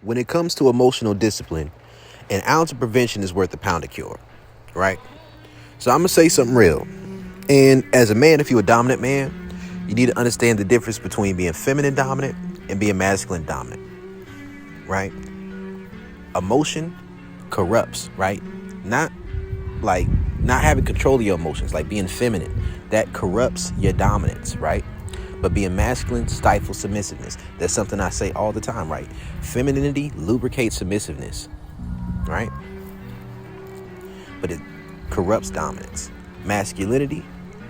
when it comes to emotional discipline, an ounce of prevention is worth a pound of cure, right? So I'm going to say something real. And as a man, if you're a dominant man, you need to understand the difference between being feminine dominant and being masculine dominant, right? Emotion corrupts, right? Not having control of your emotions, like being feminine, that corrupts your dominance, right? But being masculine stifles submissiveness. That's something I say all the time, right? Femininity lubricates submissiveness, right? But it corrupts dominance. Masculinity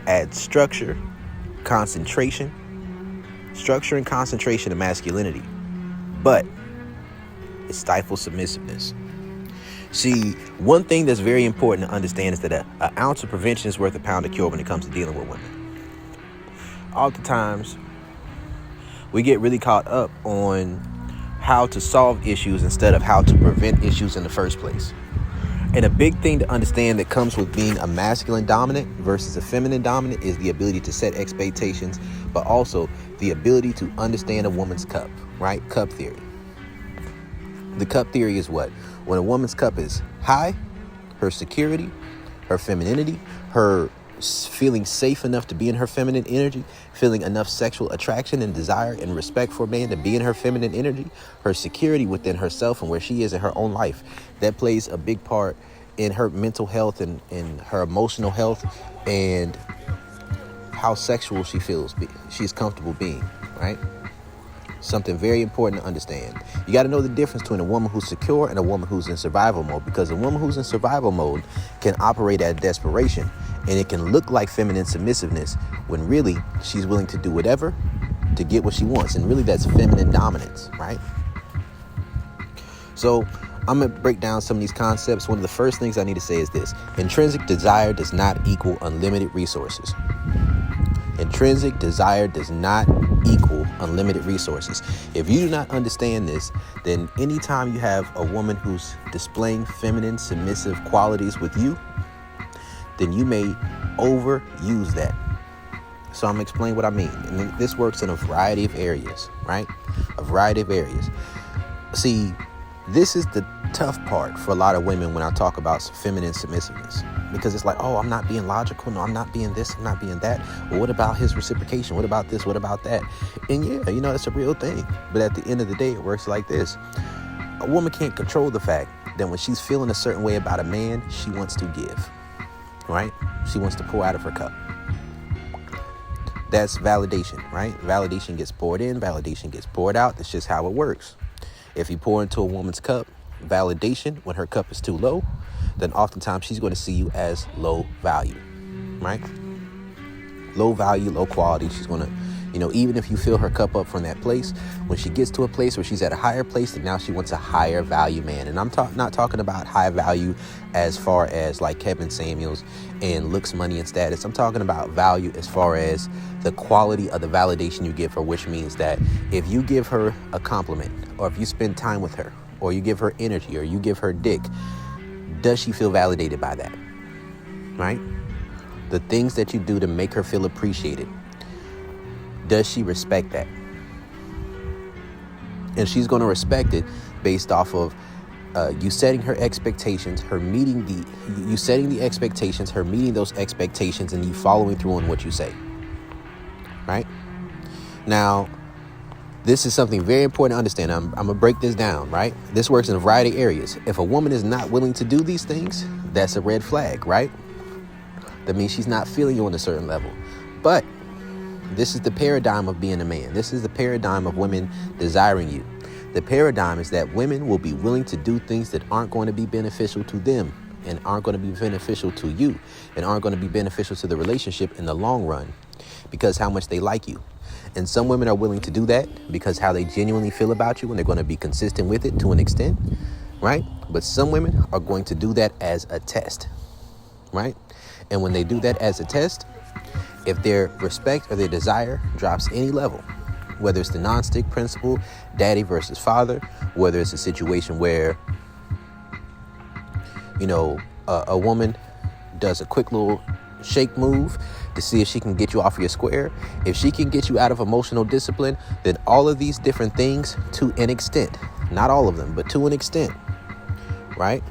adds structure and concentration to masculinity, but it stifles submissiveness. See, one thing that's very important to understand is that an ounce of prevention is worth a pound of cure when it comes to dealing with women. Oftentimes, we get really caught up on how to solve issues instead of how to prevent issues in the first place. And a big thing to understand that comes with being a masculine dominant versus a feminine dominant is the ability to set expectations, but also the ability to understand a woman's cup, right? Cup theory. The cup theory is what? When a woman's cup is high, her security, her femininity, her feeling safe enough to be in her feminine energy, feeling enough sexual attraction and desire and respect for a man to be in her feminine energy, her security within herself and where she is in her own life, that plays a big part in her mental health and in her emotional health and how sexual she feels she's comfortable being, right? Something very important to understand. You got to know the difference between a woman who's secure and a woman who's in survival mode, because a woman who's in survival mode can operate at desperation, and it can look like feminine submissiveness when really she's willing to do whatever to get what she wants. And really that's feminine dominance, right? So I'm going to break down some of these concepts. One of the first things I need to say is this: intrinsic desire does not equal unlimited resources. Intrinsic desire does not equal unlimited resources. If you do not understand this, then anytime you have a woman who's displaying feminine, submissive qualities with you, then you may overuse that. So I'm going to explain what I mean. And this works in a variety of areas, right? A variety of areas. See, this is the tough part for a lot of women when I talk about feminine submissiveness, because it's like, oh, I'm not being logical. No, I'm not being this. I'm not being that. Well, what about his reciprocation? What about this? What about that? And yeah, that's a real thing. But at the end of the day, it works like this. A woman can't control the fact that when she's feeling a certain way about a man, she wants to give, right? She wants to pour out of her cup. That's validation, right? Validation gets poured in. Validation gets poured out. That's just how it works. If you pour into a woman's cup validation when her cup is too low, then oftentimes she's going to see you as low value, right? Low value, low quality. She's going to, even if you fill her cup up from that place, when she gets to a place where she's at a higher place, then now she wants a higher value man. And I'm not talking about high value as far as like Kevin Samuels and looks, money, and status. I'm talking about value as far as the quality of the validation you give her, which means that if you give her a compliment, or if you spend time with her, or you give her energy, or you give her dick, does she feel validated by that, right? The things that you do to make her feel appreciated, does she respect that? And she's going to respect it based off of you setting her expectations, her meeting you setting the expectations, her meeting those expectations, and you following through on what you say, right? Now, this is something very important to understand. I'm going to break this down, right? This works in a variety of areas. If a woman is not willing to do these things, that's a red flag, right? That means she's not feeling you on a certain level. But this is the paradigm of being a man. This is the paradigm of women desiring you. The paradigm is that women will be willing to do things that aren't going to be beneficial to them and aren't going to be beneficial to you and aren't going to be beneficial to the relationship in the long run because how much they like you. And some women are willing to do that because how they genuinely feel about you, and they're going to be consistent with it to an extent, right? But some women are going to do that as a test, right? And when they do that as a test, if their respect or their desire drops any level, whether it's the non-stick principle, daddy versus father, whether it's a situation where, a woman does a quick little shake move to see if she can get you off your square. If she can get you out of emotional discipline, then all of these different things to an extent, not all of them, but to an extent, right,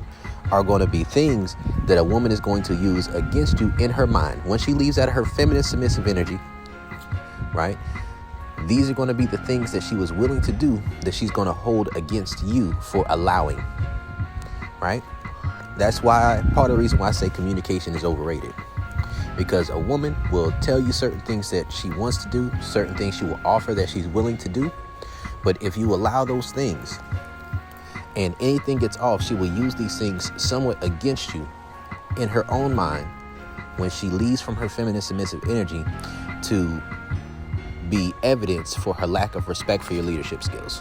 are going to be things that a woman is going to use against you in her mind. When she leaves out of her feminine submissive energy, right, these are going to be the things that she was willing to do that she's going to hold against you for allowing, right? That's why, part of the reason why I say communication is overrated. Because a woman will tell you certain things that she wants to do, certain things she will offer that she's willing to do. But if you allow those things and anything gets off, she will use these things somewhat against you in her own mind when she leaves from her feminine submissive energy to be evidence for her lack of respect for your leadership skills.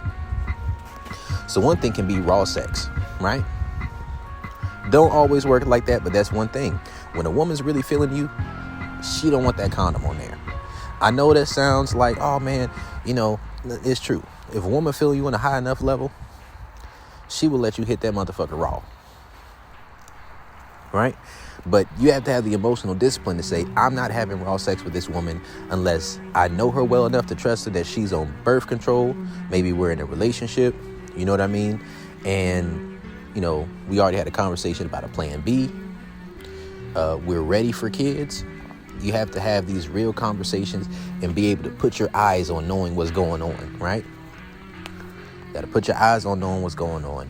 So one thing can be raw sex, right? Don't always work like that, but that's one thing. When a woman's really feeling you, she don't want that condom on there. I know that sounds like, oh man, it's true. If a woman feel you on a high enough level, she will let you hit that motherfucker raw. Right? But you have to have the emotional discipline to say, I'm not having raw sex with this woman unless I know her well enough to trust her that she's on birth control. Maybe we're in a relationship. You know what I mean? And, we already had a conversation about a plan B. We're ready for kids. You have to have these real conversations and be able to put your eyes on knowing what's going on, right? You got to put your eyes on knowing what's going on.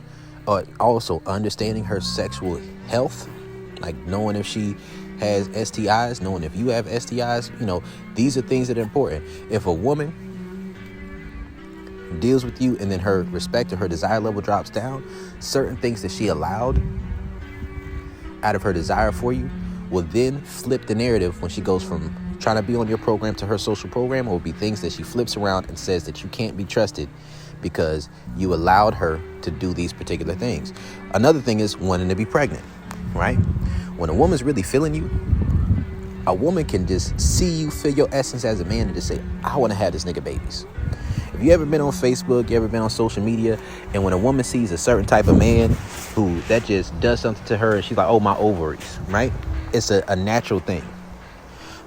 Also, understanding her sexual health, like knowing if she has STIs, knowing if you have STIs, these are things that are important. If a woman deals with you and then her respect or her desire level drops down, certain things that she allowed out of her desire for you will then flip the narrative when she goes from trying to be on your program to her social program. It will be things that she flips around and says that you can't be trusted because you allowed her to do these particular things. Another thing is wanting to be pregnant, right? When a woman's really feeling you, a woman can just see you, feel your essence as a man, and just say, I want to have this nigga babies. If you ever been on Facebook, you ever been on social media, and when a woman sees a certain type of man who that just does something to her and she's like, oh, my ovaries, right? It's a natural thing.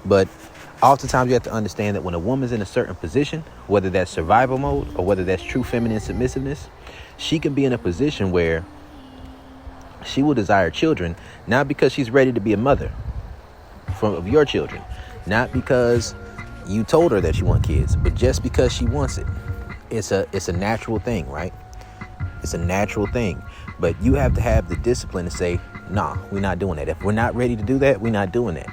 But oftentimes you have to understand that when a woman's in a certain position, whether that's survival mode or whether that's true feminine submissiveness, she can be in a position where she will desire children, not because she's ready to be a mother of your children, not because you told her that she wants kids, but just because she wants it. It's a natural thing, right? It's a natural thing. But you have to have the discipline to say, nah, we're not doing that. If we're not ready to do that, we're not doing that,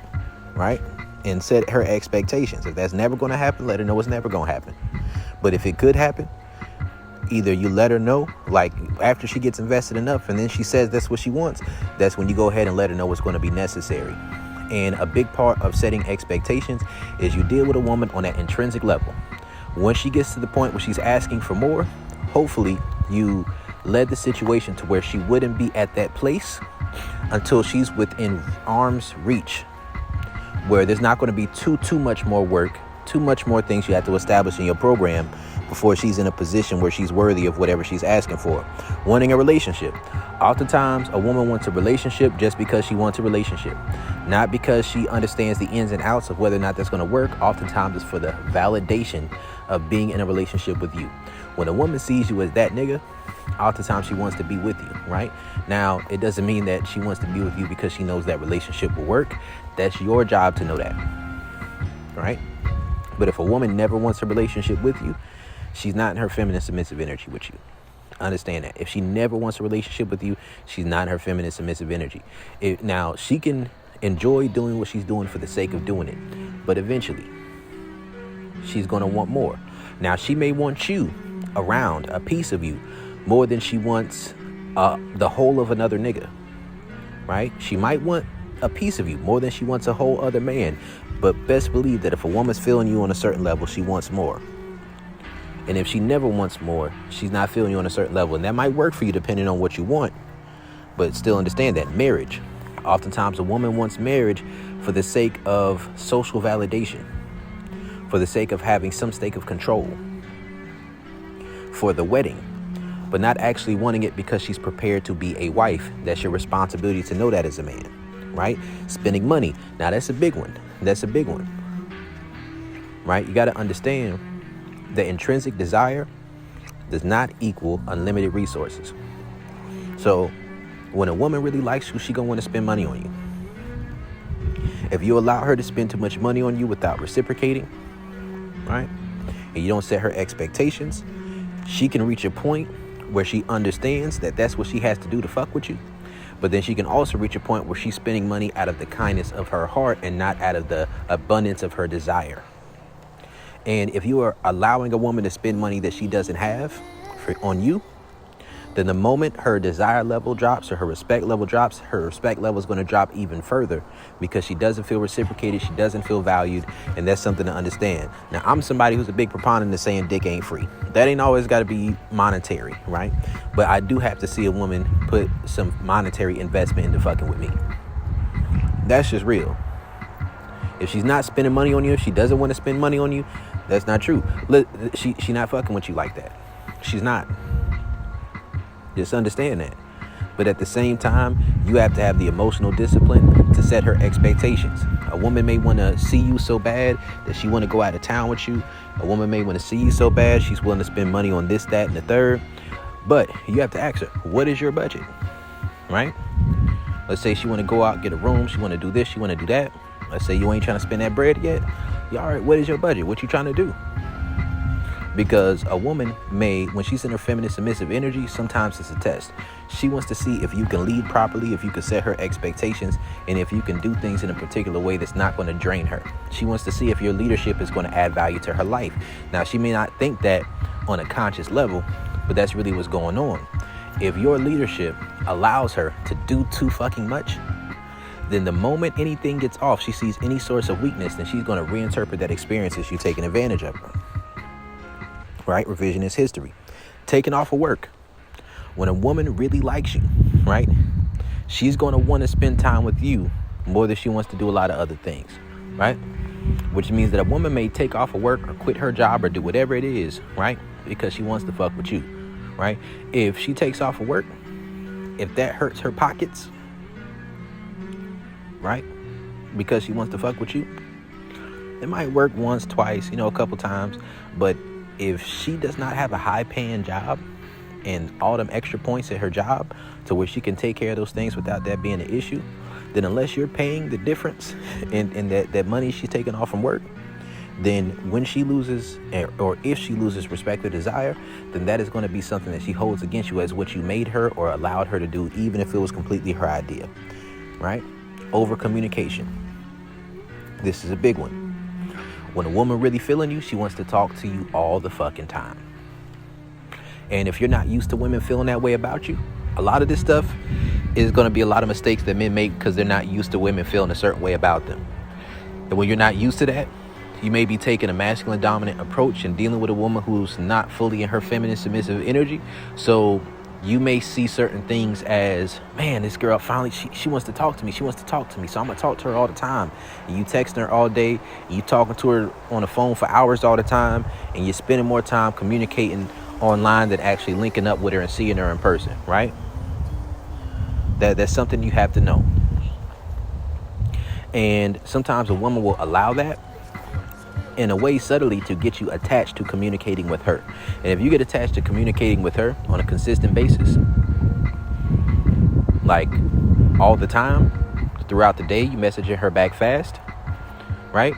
right? And set her expectations. If that's never going to happen, let her know it's never going to happen. But if it could happen, either you let her know, like after she gets invested enough and then she says that's what she wants, that's when you go ahead and let her know what's going to be necessary. And a big part of setting expectations is you deal with a woman on that intrinsic level. Once she gets to the point where she's asking for more, hopefully you led the situation to where she wouldn't be at that place until she's within arm's reach, where there's not going to be too much more work, too much more things you have to establish in your program before she's in a position where she's worthy of whatever she's asking for. Wanting a relationship. Oftentimes, a woman wants a relationship just because she wants a relationship, not because she understands the ins and outs of whether or not that's going to work. Oftentimes, it's for the validation of being in a relationship with you. When a woman sees you as that nigga, oftentimes she wants to be with you, right? Now, it doesn't mean that she wants to be with you because she knows that relationship will work. That's your job to know that, right? But if a woman never wants a relationship with you, she's not in her feminine submissive energy with you. Understand that. If she never wants a relationship with you, she's not in her feminine submissive energy. Now, she can enjoy doing what she's doing for the sake of doing it, but eventually she's going to want more. Now, she may want you around, a piece of you, more than she wants the whole of another nigga, right? She might want a piece of you more than she wants a whole other man. But best believe that if a woman's feeling you on a certain level, she wants more. And if she never wants more, she's not feeling you on a certain level. And that might work for you depending on what you want. But still understand that marriage. Oftentimes a woman wants marriage for the sake of social validation, for the sake of having some stake of control, for the wedding, but not actually wanting it because she's prepared to be a wife. That's your responsibility to know that as a man, right? Spending money. Now that's a big one. That's a big one, right? You got to understand the intrinsic desire does not equal unlimited resources. So when a woman really likes you, she gonna want to spend money on you. If you allow her to spend too much money on you without reciprocating, right, and you don't set her expectations, she can reach a point where she understands that that's what she has to do to fuck with you. But then she can also reach a point where she's spending money out of the kindness of her heart and not out of the abundance of her desire. And if you are allowing a woman to spend money that she doesn't have on you, then the moment her desire level drops or her respect level drops, her respect level is going to drop even further because she doesn't feel reciprocated. She doesn't feel valued. And that's something to understand. Now, I'm somebody who's a big proponent of saying dick ain't free. That ain't always got to be monetary, right? But I do have to see a woman put some monetary investment into fucking with me. That's just real. If she's not spending money on you, if she doesn't want to spend money on you, that's not true. She not fucking with you like that. She's not. Just understand that. But at the same time, you have to have the emotional discipline to set her expectations. A woman may want to see you so bad that she want to go out of town with you. A woman may want to see you so bad she's willing to spend money on this, that, and the third. But you have to ask her, what is your budget? Right? Let's say she want to go out, get a room. She want to do this. She want to do that. Let's say you ain't trying to spend that bread yet. All right, what is your budget? What you trying to do? Because a woman may, when she's in her feminine submissive energy, sometimes it's a test. She wants to see if you can lead properly, if you can set her expectations, and if you can do things in a particular way that's not going to drain her. She wants to see if your leadership is going to add value to her life. Now, she may not think that on a conscious level, but that's really what's going on. If your leadership allows her to do too fucking much, then the moment anything gets off, she sees any source of weakness, then she's going to reinterpret that experience as you taking advantage of her. Right? Revisionist history. Taking off of work. When a woman really likes you, right, she's going to want to spend time with you more than she wants to do a lot of other things, right? Which means that a woman may take off of work or quit her job or do whatever it is, right, because she wants to fuck with you, right? If she takes off of work, if that hurts her pockets, right, because she wants to fuck with you, it might work once, twice, a couple times, but if she does not have a high-paying job and all them extra points at her job to where she can take care of those things without that being an issue, then unless you're paying the difference in that money she's taking off from work, then when she loses or if she loses respect or desire, then that is going to be something that she holds against you as what you made her or allowed her to do, even if it was completely her idea, right? Over communication. This is a big one. When a woman really feeling you, she wants to talk to you all the fucking time. And if you're not used to women feeling that way about you, a lot of this stuff is going to be a lot of mistakes that men make because they're not used to women feeling a certain way about them. And when you're not used to that, you may be taking a masculine dominant approach and dealing with a woman who's not fully in her feminine submissive energy. So you may see certain things as, man, this girl finally, she wants to talk to me. She wants to talk to me. So I'm going to talk to her all the time. And you texting her all day. You talking to her on the phone for hours all the time. And you're spending more time communicating online than actually linking up with her and seeing her in person, right? That's something you have to know. And sometimes a woman will allow that in a way subtly to get you attached to communicating with her. And if you get attached to communicating with her on a consistent basis, like all the time, throughout the day, you messaging her back fast, right?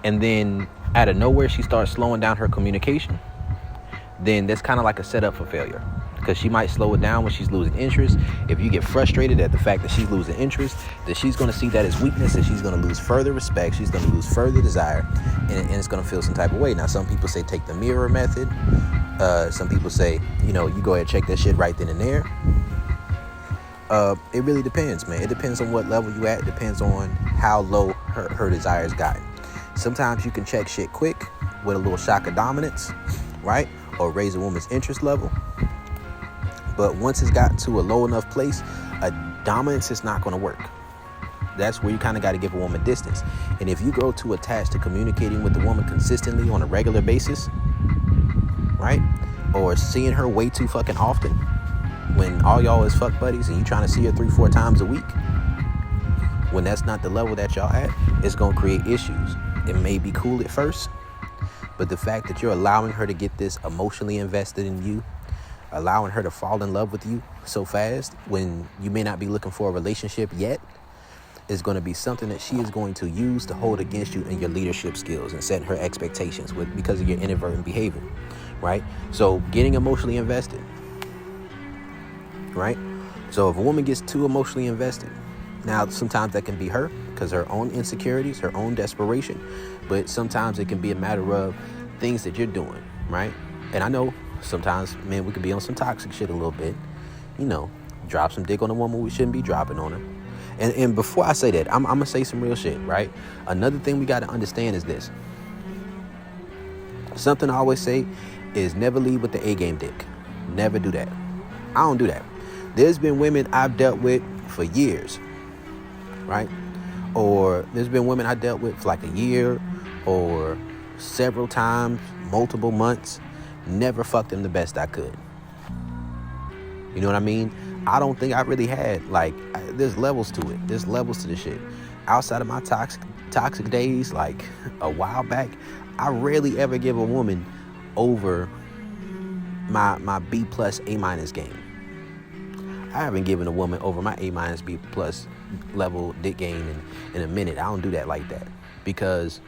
And then out of nowhere, she starts slowing down her communication, then that's kind of like a setup for failure. Because she might slow it down when she's losing interest. If you get frustrated at the fact that she's losing interest, then she's going to see that as weakness, and she's going to lose further respect. She's going to lose further desire, and it's going to feel some type of way. Now, some people say take the mirror method. Some people say, you go ahead and check that shit right then and there. It really depends, man. It depends on what level you at. It depends on how low her desires gotten. Sometimes you can check shit quick with a little shock of dominance, right? Or raise a woman's interest level. But once it's gotten to a low enough place, a dominance is not going to work. That's where you kind of got to give a woman distance. And if you grow too attached to communicating with the woman consistently on a regular basis, right? Or seeing her way too fucking often when all y'all is fuck buddies and you trying to see her 3-4 times a week, when that's not the level that y'all at, it's going to create issues. It may be cool at first, But the fact that you're allowing her to get this emotionally invested in you, allowing her to fall in love with you so fast when you may not be looking for a relationship yet, is going to be something that she is going to use to hold against you in your leadership skills and setting her expectations because of your inadvertent behavior, right? So getting emotionally invested, right? So if a woman gets too emotionally invested, now sometimes that can be her because her own insecurities, her own desperation, but sometimes it can be a matter of things that you're doing, right? And I know sometimes, man, we can be on some toxic shit a little bit, drop some dick on a woman we shouldn't be dropping on her. And before I say that, I'm going to say some real shit, right? Another thing we got to understand is this. Something I always say is never lead with the A-game dick. Never do that. I don't do that. There's been women I've dealt with for years, right? Or there's been women I dealt with for like a year or several times, multiple months. Never fucked them the best I could. You know what I mean? I don't think I really had, there's levels to it. There's levels to this shit. Outside of my toxic days, like a while back, I rarely ever give a woman over my B plus A minus game. I haven't given a woman over my A minus B plus level dick game in a minute. I don't do that like that because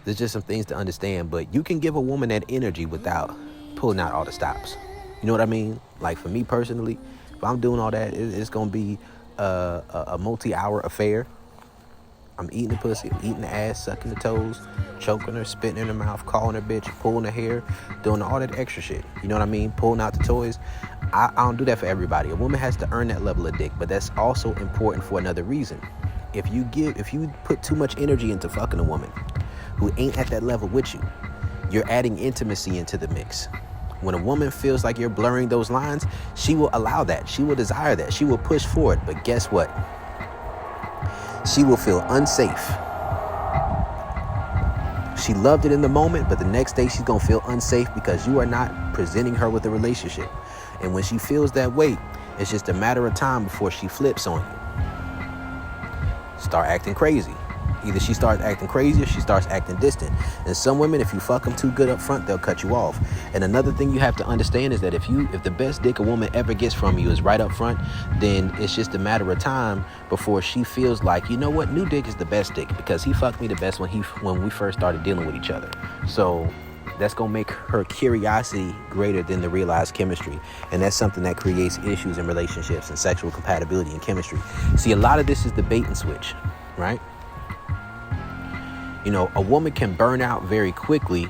there's just some things to understand. But you can give a woman that energy without pulling out all the stops. You know what I mean? Like for me personally, if I'm doing all that, it's going to be a multi-hour affair. I'm eating the pussy, I'm eating the ass, sucking the toes, choking her, spitting in her mouth, calling her bitch, pulling her hair, doing all that extra shit. You know what I mean? Pulling out the toys. I don't do that for everybody. A woman has to earn that level of dick, but that's also important for another reason. If you put too much energy into fucking a woman who ain't at that level with you, you're adding intimacy into the mix. When a woman feels like you're blurring those lines, she will allow that. She will desire that. She will push for it. But guess what? She will feel unsafe. She loved it in the moment, but the next day she's going to feel unsafe because you are not presenting her with a relationship. And when she feels that way, it's just a matter of time before she flips on you. Start acting crazy. Either she starts acting crazy or she starts acting distant. And some women, if you fuck them too good up front, they'll cut you off. And another thing you have to understand is that if the best dick a woman ever gets from you is right up front, then it's just a matter of time before she feels like, you know what, new dick is the best dick because he fucked me the best when we first started dealing with each other. So that's going to make her curiosity greater than the realized chemistry. And that's something that creates issues in relationships and sexual compatibility and chemistry. See, a lot of this is the bait and switch, right? A woman can burn out very quickly,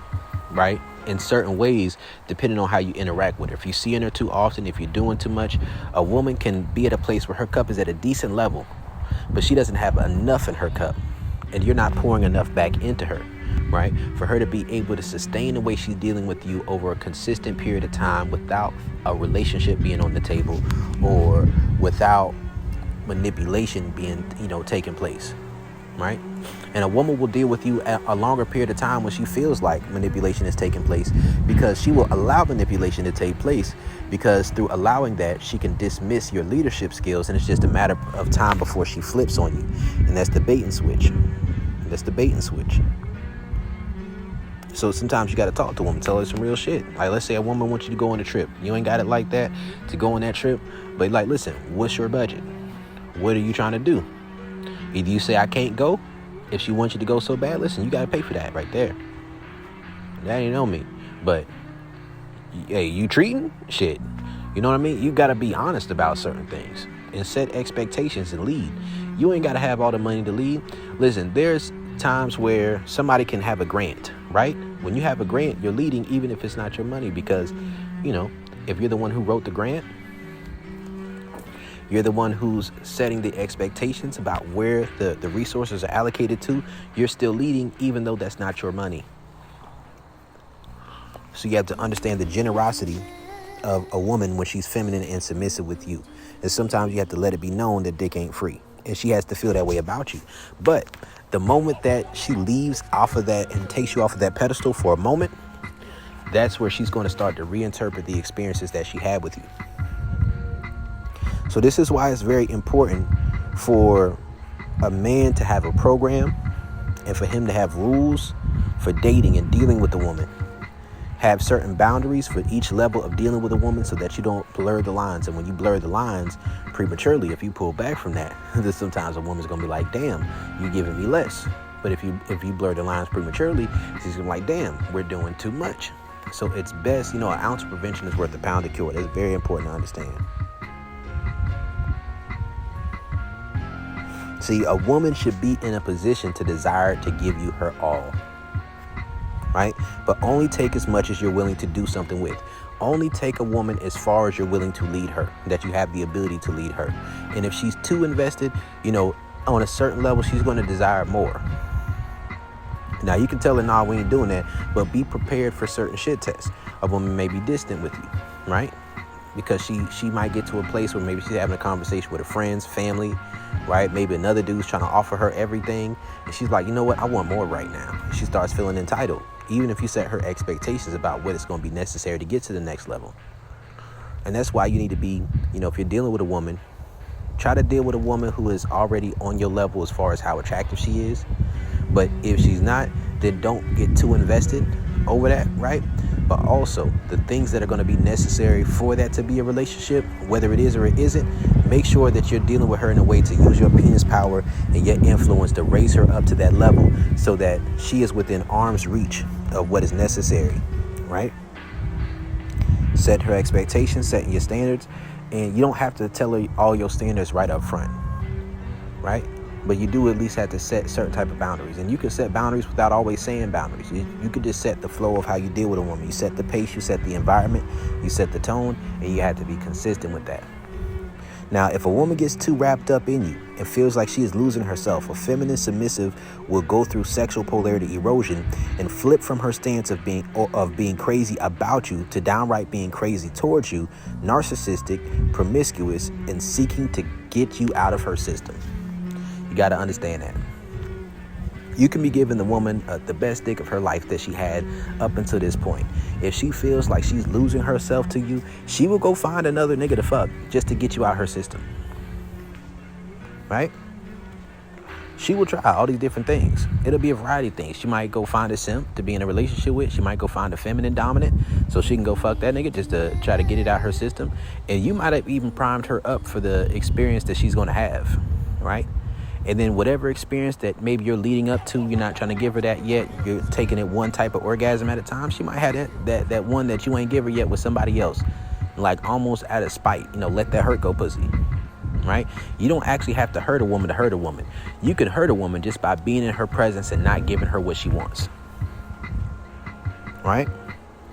right? In certain ways, depending on how you interact with her. If you're seeing her too often, if you're doing too much, a woman can be at a place where her cup is at a decent level, but she doesn't have enough in her cup. And you're not pouring enough back into her, right? For her to be able to sustain the way she's dealing with you over a consistent period of time without a relationship being on the table or without manipulation being, taking place. Right? And a woman will deal with you at a longer period of time when she feels like manipulation is taking place because she will allow manipulation to take place because through allowing that, she can dismiss your leadership skills and it's just a matter of time before she flips on you. And that's the bait and switch. So sometimes you got to talk to a woman, tell her some real shit. Like, let's say a woman wants you to go on a trip. You ain't got it like that to go on that trip. But listen, what's your budget? What are you trying to do? Either you say, I can't go. If she wants you to go so bad, listen, you got to pay for that right there. That ain't on me. But, hey, you treating? Shit. You know what I mean? You got to be honest about certain things and set expectations and lead. You ain't got to have all the money to lead. Listen, there's times where somebody can have a grant, right? When you have a grant, you're leading even if it's not your money because, if you're the one who wrote the grant, you're the one who's setting the expectations about where the resources are allocated to. You're still leading even though that's not your money. So you have to understand the generosity of a woman when she's feminine and submissive with you. And sometimes you have to let it be known that dick ain't free. And she has to feel that way about you. But the moment that she leaves off of that and takes you off of that pedestal for a moment, that's where she's going to start to reinterpret the experiences that she had with you. So this is why it's very important for a man to have a program and for him to have rules for dating and dealing with a woman. Have certain boundaries for each level of dealing with a woman so that you don't blur the lines. And when you blur the lines prematurely, if you pull back from that, then sometimes a woman's going to be like, damn, you're giving me less. But if you blur the lines prematurely, she's going to be like, damn, we're doing too much. So it's best, an ounce of prevention is worth a pound of cure. That's very important to understand. See, a woman should be in a position to desire to give you her all, right? But only take as much as you're willing to do something with. Only take a woman as far as you're willing to lead her, that you have the ability to lead her. And if she's too invested, on a certain level, she's going to desire more. Now, you can tell her, nah, we ain't doing that, but be prepared for certain shit tests. A woman may be distant with you, right? Because she might get to a place where maybe she's having a conversation with her friends, family, right? Maybe another dude's trying to offer her everything. And she's like, you know what? I want more right now. And she starts feeling entitled, even if you set her expectations about what is going to be necessary to get to the next level. And that's why you need to be, if you're dealing with a woman, try to deal with a woman who is already on your level as far as how attractive she is. But if she's not, then don't get too invested over that, right? But also the things that are going to be necessary for that to be a relationship, whether it is or it isn't, make sure that you're dealing with her in a way to use your penis power and your influence to raise her up to that level so that she is within arm's reach of what is necessary, right? Set her expectations, setting your standards, and you don't have to tell her all your standards right up front, right? But you do at least have to set certain type of boundaries. And you can set boundaries without always saying boundaries. You could just set the flow of how you deal with a woman. You set the pace, you set the environment, you set the tone, and you have to be consistent with that. Now, if a woman gets too wrapped up in you and feels like she is losing herself, a feminine submissive will go through sexual polarity erosion and flip from her stance of being crazy about you to downright being crazy towards you, narcissistic, promiscuous, and seeking to get you out of her system. You got to understand that. You can be giving the woman the best dick of her life that she had up until this point. If she feels like she's losing herself to you, she will go find another nigga to fuck just to get you out her system. Right? She will try all these different things. It'll be a variety of things. She might go find a simp to be in a relationship with. She might go find a feminine dominant so she can go fuck that nigga just to try to get it out her system. And you might have even primed her up for the experience that she's going to have. Right? And then whatever experience that maybe you're leading up to, you're not trying to give her that yet. You're taking it one type of orgasm at a time. She might have that one that you ain't give her yet with somebody else. Like almost out of spite. Let that hurt go pussy. Right? You don't actually have to hurt a woman to hurt a woman. You can hurt a woman just by being in her presence and not giving her what she wants. Right?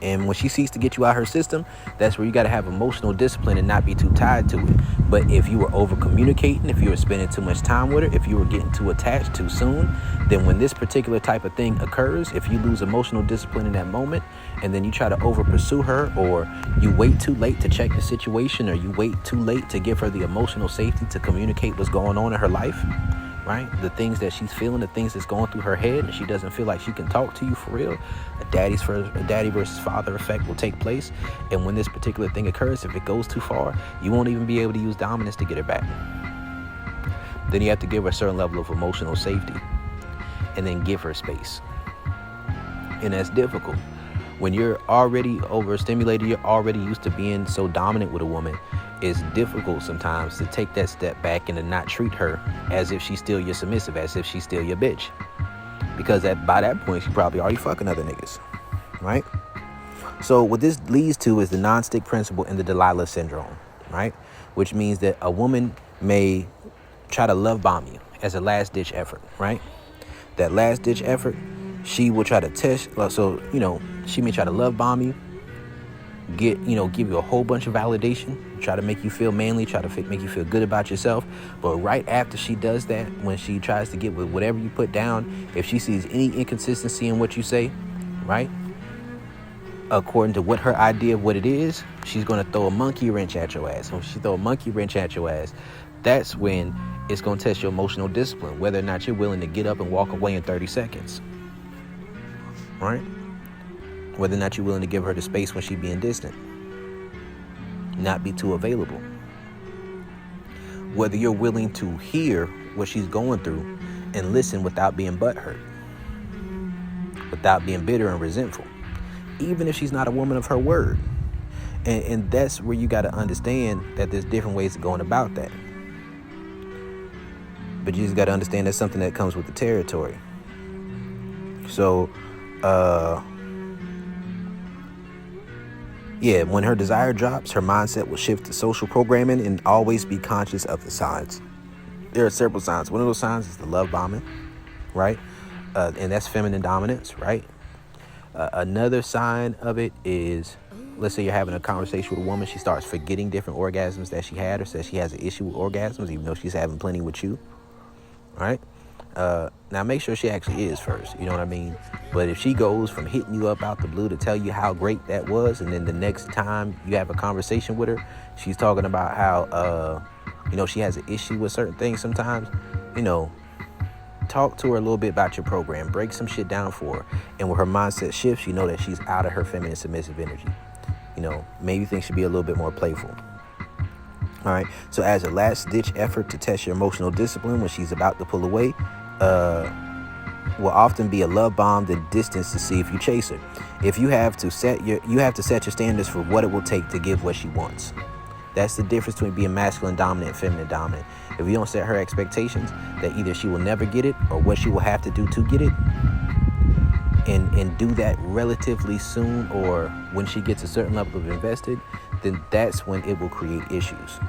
And when she seeks to get you out her system, that's where you got to have emotional discipline and not be too tied to it. But if you were over communicating, if you were spending too much time with her, if you were getting too attached too soon, then when this particular type of thing occurs, if you lose emotional discipline in that moment and then you try to over pursue her, or you wait too late to check the situation, or you wait too late to give her the emotional safety to communicate what's going on in her life, right? The things that she's feeling, the things that's going through her head, and she doesn't feel like she can talk to you for real. A daddy versus father effect will take place. And when this particular thing occurs, if it goes too far, you won't even be able to use dominance to get her back. Then you have to give her a certain level of emotional safety and then give her space. And that's difficult. When you're already overstimulated, you're already used to being so dominant with a woman, it's difficult sometimes to take that step back and to not treat her as if she's still your submissive, as if she's still your bitch. Because by that point, she probably already fucking other niggas, right? So what this leads to is the non-stick principle and the Delilah syndrome, right? Which means that a woman may try to love bomb you as a last-ditch effort, right? That last-ditch effort, she will try to test. So, she may try to love bomb you, give you a whole bunch of validation, try to make you feel manly, try to make you feel good about yourself. But right after she does that, when she tries to get with whatever you put down, if she sees any inconsistency in what you say, right, according to what her idea of what it is, she's going to throw a monkey wrench at your ass. When she throw a monkey wrench at your ass, that's when it's going to test your emotional discipline, whether or not you're willing to get up and walk away in 30 seconds, right? Whether or not you're willing to give her the space when she's being distant, not be too available. Whether you're willing to hear what she's going through and listen without being butthurt, without being bitter and resentful, even if she's not a woman of her word. And that's where you got to understand that there's different ways of going about that. But you just got to understand that's something that comes with the territory. So, when her desire drops, her mindset will shift to social programming and always be conscious of the signs. There are several signs. One of those signs is the love bombing, right? And that's feminine dominance, right? Another sign of it is, let's say you're having a conversation with a woman, she starts forgetting different orgasms that she had, or says she has an issue with orgasms, even though she's having plenty with you, right? Now make sure she actually is first, you know what I mean? But if she goes from hitting you up out the blue to tell you how great that was, and then the next time you have a conversation with her, she's talking about how, she has an issue with certain things sometimes, talk to her a little bit about your program, break some shit down for her. And when her mindset shifts, you know that she's out of her feminine submissive energy. Maybe things should be a little bit more playful. All right. So as a last ditch effort to test your emotional discipline when she's about to pull away, will often be a love bomb and distance to see if you chase her. If you have to set your standards for what it will take to give what she wants. That's the difference between being masculine dominant and feminine dominant. If you don't set her expectations that either she will never get it or what she will have to do to get it, and do that relatively soon, or when she gets a certain level of invested, then that's when it will create issues.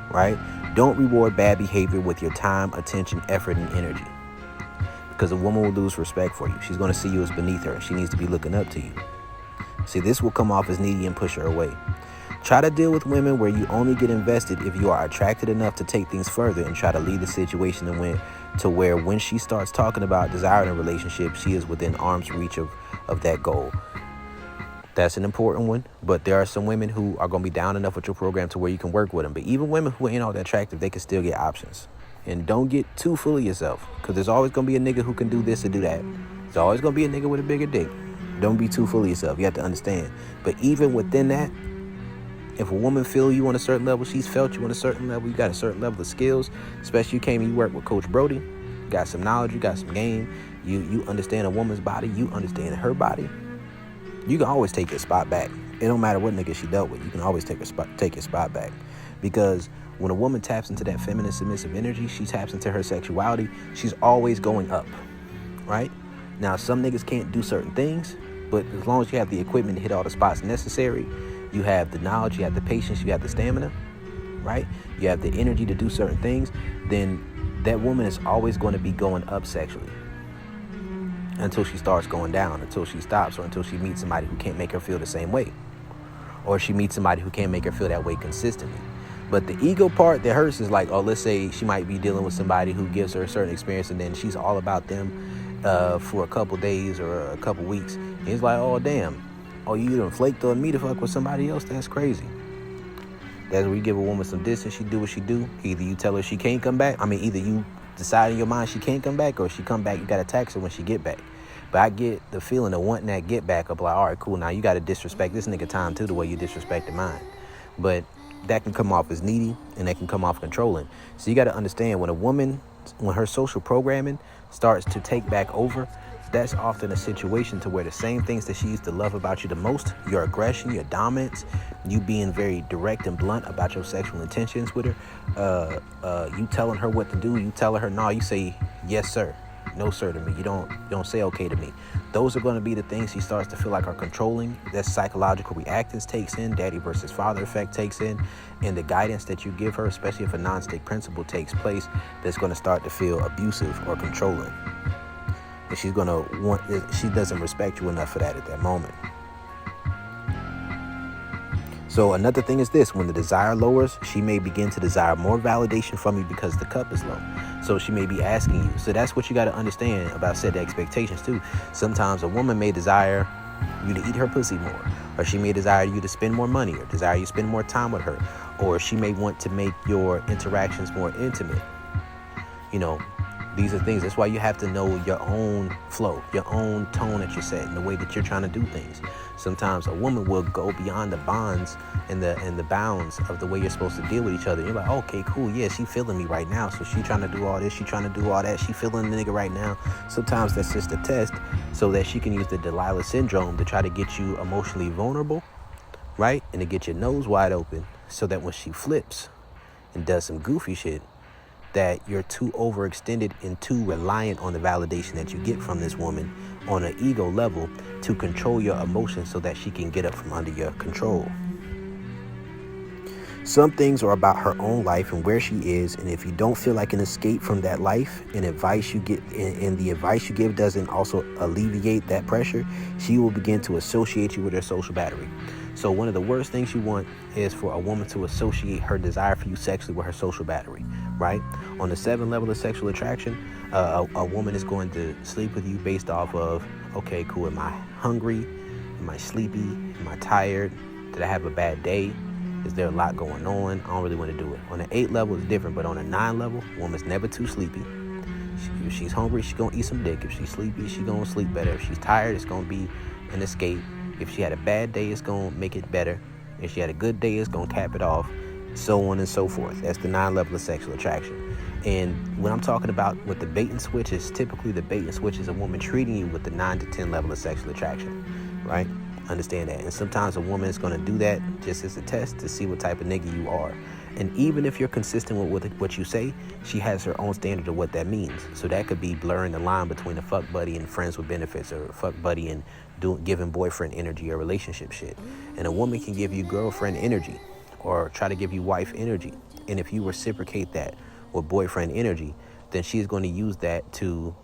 Right? Don't reward bad behavior with your time, attention, effort, and energy. Because a woman will lose respect for you. She's going to see you as beneath her, and she needs to be looking up to you. See, this will come off as needy and push her away. Try to deal with women where you only get invested if you are attracted enough to take things further, and try to lead the situation to where when she starts talking about desiring a relationship, she is within arm's reach of that goal. That's an important one, but there are some women who are going to be down enough with your program to where you can work with them. But even women who ain't all that attractive, they can still get options. And don't get too full of yourself, because there's always going to be a nigga who can do this or do that. There's always going to be a nigga with a bigger dick. Don't be too full of yourself. You have to understand. But even within that, if a woman feel you on a certain level, she's felt you on a certain level, you got a certain level of skills, especially you came and you work with Coach Brody, you got some knowledge, you got some game, you understand a woman's body, you understand her body, you can always take your spot back. It don't matter what nigga she dealt with, you can always take your spot back. Because when a woman taps into that feminine submissive energy, she taps into her sexuality, she's always going up, right? Now, some niggas can't do certain things, but as long as you have the equipment to hit all the spots necessary, you have the knowledge, you have the patience, you have the stamina, right? You have the energy to do certain things, then that woman is always going to be going up sexually until she starts going down, until she stops, or until she meets somebody who can't make her feel the same way, or she meets somebody who can't make her feel that way consistently. But the ego part that hurts is like, let's say she might be dealing with somebody who gives her a certain experience, and then she's all about them for a couple days or a couple weeks. And he's like, oh, damn. Oh, you done flaked on me to fuck with somebody else? That's crazy. That's where you give a woman some distance. She do what she do. Either you tell her she can't come back. Either you decide in your mind she can't come back, or if she come back, you got to tax her when she get back. But I get the feeling of wanting that get back up, like, all right, cool. Now you got to disrespect this nigga time too, the way you disrespected mine. But that can come off as needy, and that can come off controlling. So you got to understand, when her social programming starts to take back over, that's often a situation to where the same things that she used to love about you the most, your aggression, your dominance, you being very direct and blunt about your sexual intentions with her, you telling her what to do, you telling her no, you say yes sir, no sir to me, you don't say okay to me. Those are going to be the things she starts to feel like are controlling. That psychological reactance takes in, daddy versus father effect takes in, and the guidance that you give her, especially if a non-stick principle takes place, that's going to start to feel abusive or controlling. And she's going to she doesn't respect you enough for that at that moment. So another thing is this: when the desire lowers, she may begin to desire more validation from you because the cup is low. So she may be asking you. So that's what you got to understand about set expectations too. Sometimes a woman may desire you to eat her pussy more, or she may desire you to spend more money, or desire you to spend more time with her, or she may want to make your interactions more intimate. These are things. That's why you have to know your own flow, your own tone that you're setting, the way that you're trying to do things. Sometimes a woman will go beyond the bonds and the bounds of the way you're supposed to deal with each other. You're like, okay, cool, yeah, she feeling me right now, so she trying to do all this, she trying to do all that, she feeling the nigga right now. Sometimes that's just a test so that she can use the Delilah syndrome to try to get you emotionally vulnerable, right? And to get your nose wide open so that when she flips and does some goofy shit, that you're too overextended and too reliant on the validation that you get from this woman on an ego level to control your emotions so that she can get up from under your control. Some things are about her own life and where she is, and if you don't feel like an escape from that life, and advice you get and the advice you give doesn't also alleviate that pressure, she will begin to associate you with her social battery. So one of the worst things you want is for a woman to associate her desire for you sexually with her social battery, right? On the 7 level of sexual attraction, a woman is going to sleep with you based off of, okay, cool, am I hungry? Am I sleepy? Am I tired? Did I have a bad day? Is there a lot going on? I don't really want to do it. On the 8 level, it's different, but on the 9 level, woman's never too sleepy. If she's hungry, she's going to eat some dick. If she's sleepy, she's going to sleep better. If she's tired, it's going to be an escape. If she had a bad day, it's going to make it better. If she had a good day, it's going to cap it off, so on and so forth. That's the 9 level of sexual attraction. And when I'm talking about with the bait and switch, is typically the bait and switch is a woman treating you with the 9 to 10 level of sexual attraction, right? Understand that. And sometimes a woman is going to do that just as a test to see what type of nigga you are. And even if you're consistent with what you say, she has her own standard of what that means. So that could be blurring the line between a fuck buddy and friends with benefits, or a fuck buddy and giving boyfriend energy or relationship shit. And a woman can give you girlfriend energy or try to give you wife energy. And if you reciprocate that with boyfriend energy, then she's going to use that to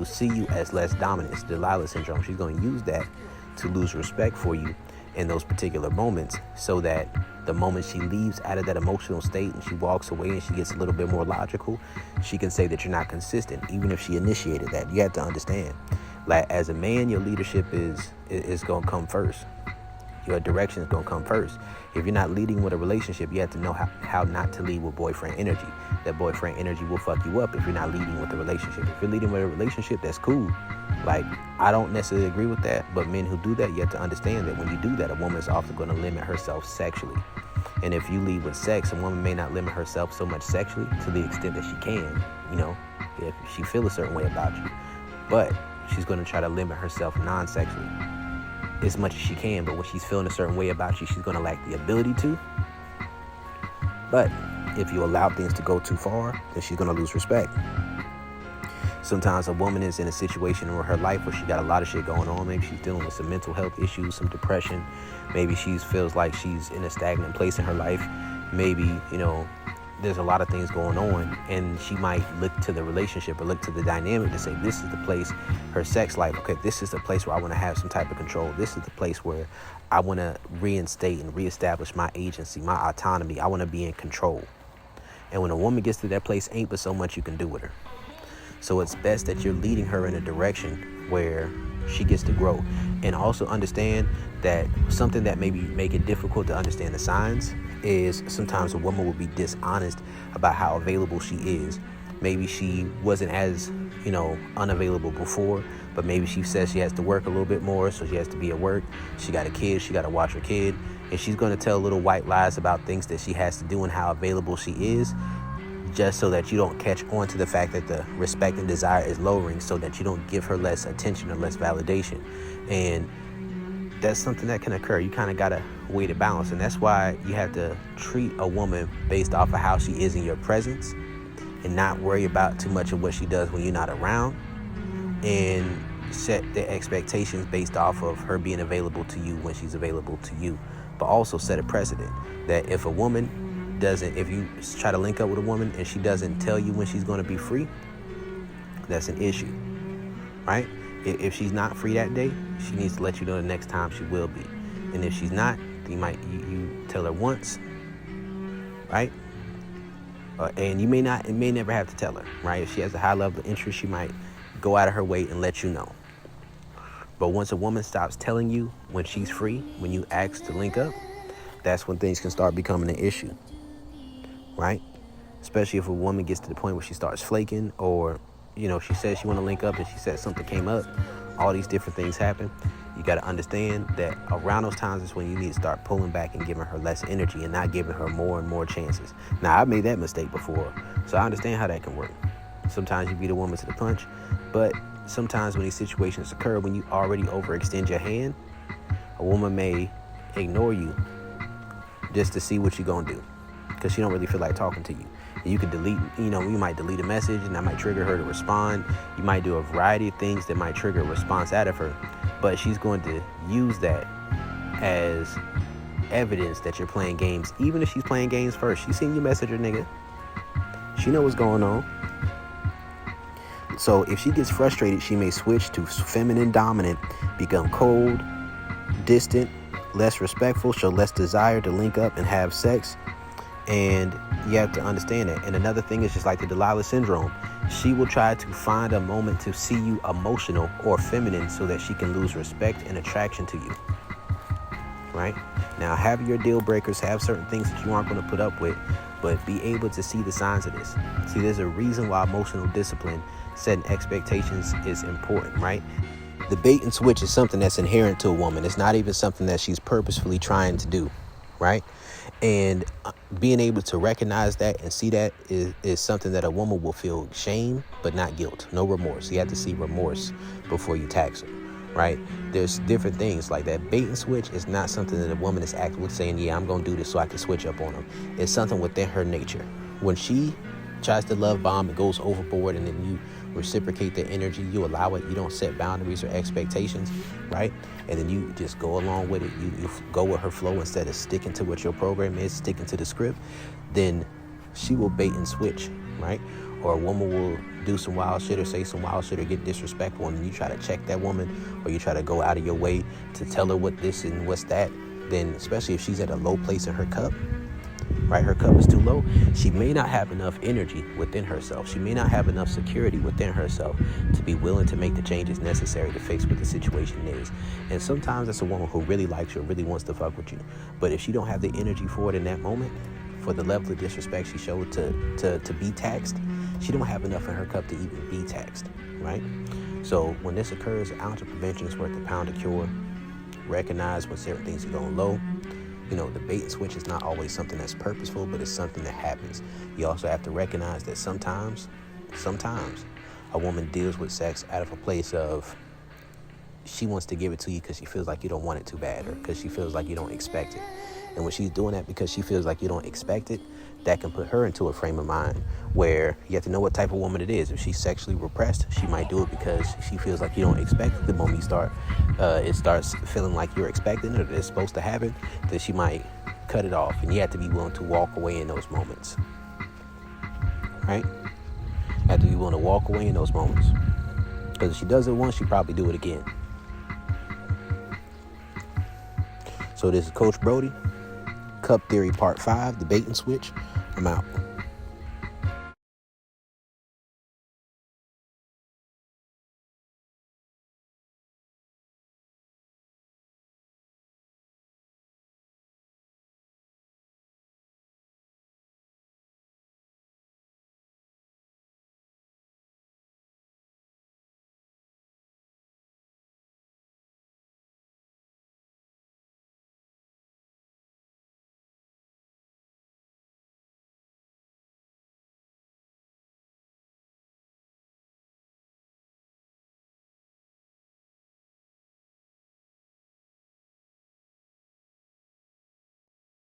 see you as less dominant. It's Delilah syndrome. She's going to use that to lose respect for you in those particular moments, so that the moment she leaves out of that emotional state and she walks away and she gets a little bit more logical, she can say that you're not consistent, even if she initiated that. You have to understand, like, as a man, your leadership is going to come first. Your direction is going to come first. If you're not leading with a relationship, you have to know how not to lead with boyfriend energy. That boyfriend energy will fuck you up if you're not leading with a relationship. If you're leading with a relationship, that's cool. Like, I don't necessarily agree with that, but men who do that, you have to understand that when you do that, a woman is often going to limit herself sexually. And if you lead with sex, a woman may not limit herself so much sexually to the extent that she can, if she feels a certain way about you. But she's going to try to limit herself non-sexually as much as she can. But when she's feeling a certain way about you, she's going to lack the ability to. But if you allow things to go too far, then she's going to lose respect. Sometimes a woman is in a situation in her life where she got a lot of shit going on. Maybe she's dealing with some mental health issues, some depression. Maybe she feels like she's in a stagnant place in her life. Maybe, there's a lot of things going on, and she might look to the relationship or look to the dynamic to say, this is the place, her sex life, okay, this is the place where I want to have some type of control. This is the place where I want to reinstate and reestablish my agency, my autonomy. I want to be in control. And when a woman gets to that place, ain't but so much you can do with her. So it's best that you're leading her in a direction where she gets to grow. And also understand that something that maybe make it difficult to understand the signs is sometimes a woman will be dishonest about how available she is. Maybe she wasn't as, unavailable before, but maybe she says she has to work a little bit more, so she has to be at work. She got a kid, she got to watch her kid, and she's going to tell little white lies about things that she has to do and how available she is, just so that you don't catch on to the fact that the respect and desire is lowering, so that you don't give her less attention or less validation. And that's something that can occur. You kind of got to weigh the balance. And that's why you have to treat a woman based off of how she is in your presence and not worry about too much of what she does when you're not around, and set the expectations based off of her being available to you when she's available to you. But also set a precedent that if a woman doesn't, if you try to link up with a woman and she doesn't tell you when she's going to be free, that's an issue, right? If she's not free that day, she needs to let you know the next time she will be. And if she's not, you tell her once, right? And you may never have to tell her, right? If she has a high level of interest, she might go out of her way and let you know. But once a woman stops telling you when she's free, when you ask to link up, that's when things can start becoming an issue, right? Especially if a woman gets to the point where she starts flaking, or she says she want to link up and she said something came up, all these different things happen, you got to understand that around those times is when you need to start pulling back and giving her less energy and not giving her more and more chances. Now, I've made that mistake before, so I understand how that can work. Sometimes you beat a woman to the punch, but sometimes when these situations occur, when you already overextend your hand, a woman may ignore you just to see what you're going to do, because she don't really feel like talking to you. And you could delete, you might delete a message and that might trigger her to respond. You might do a variety of things that might trigger a response out of her, but she's going to use that as evidence that you're playing games. Even if she's playing games first, she's seen you message her, nigga. She know what's going on. So if she gets frustrated, she may switch to feminine dominant, become cold, distant, less respectful, show less desire to link up and have sex. And you have to understand that. And another thing is just like the Delilah syndrome. She will try to find a moment to see you emotional or feminine so that she can lose respect and attraction to you. Right? Now, have your deal breakers, have certain things that you aren't going to put up with, but be able to see the signs of this. See, there's a reason why emotional discipline, setting expectations is important, right? The bait and switch is something that's inherent to a woman. It's not even something that she's purposefully trying to do, right? And being able to recognize that and see that is something that a woman will feel shame, but not guilt, no remorse. You have to see remorse before you tax her, right? There's different things like that. Bait and switch is not something that a woman is actively saying, yeah, I'm going to do this so I can switch up on him. It's something within her nature. When she tries to love bomb and goes overboard, and then you reciprocate the energy, you allow it, you don't set boundaries or expectations, right? And then you just go along with it, you go with her flow instead of sticking to what your program is, sticking to the script, then she will bait and switch, right? Or a woman will do some wild shit or say some wild shit or get disrespectful, and you try to check that woman, or you try to go out of your way to tell her what this and what's that, then especially if she's at a low place in her cup, right? Her cup is too low. She may not have enough energy within herself. She may not have enough security within herself to be willing to make the changes necessary to fix what the situation is. And sometimes that's a woman who really likes you or really wants to fuck with you. But if she don't have the energy for it in that moment, for the level of disrespect she showed to be taxed, she don't have enough in her cup to even be taxed, right? So when this occurs, an ounce of prevention is worth a pound of cure. Recognize when certain things are going low. The bait and switch is not always something that's purposeful, but it's something that happens. You also have to recognize that sometimes a woman deals with sex out of a place of she wants to give it to you because she feels like you don't want it too bad, or because she feels like you don't expect it. And when she's doing that because she feels like you don't expect it, that can put her into a frame of mind where you have to know what type of woman it is. If she's sexually repressed, she might do it because she feels like you don't expect it. The moment you start, it starts feeling like you're expecting it or it's supposed to happen, then she might cut it off. And you have to be willing to walk away in those moments, right? You have to be willing to walk away in those moments. Because if she does it once, she probably do it again. So this is Coach Brody. Cup Theory Part 5, the bait and switch. I'm out.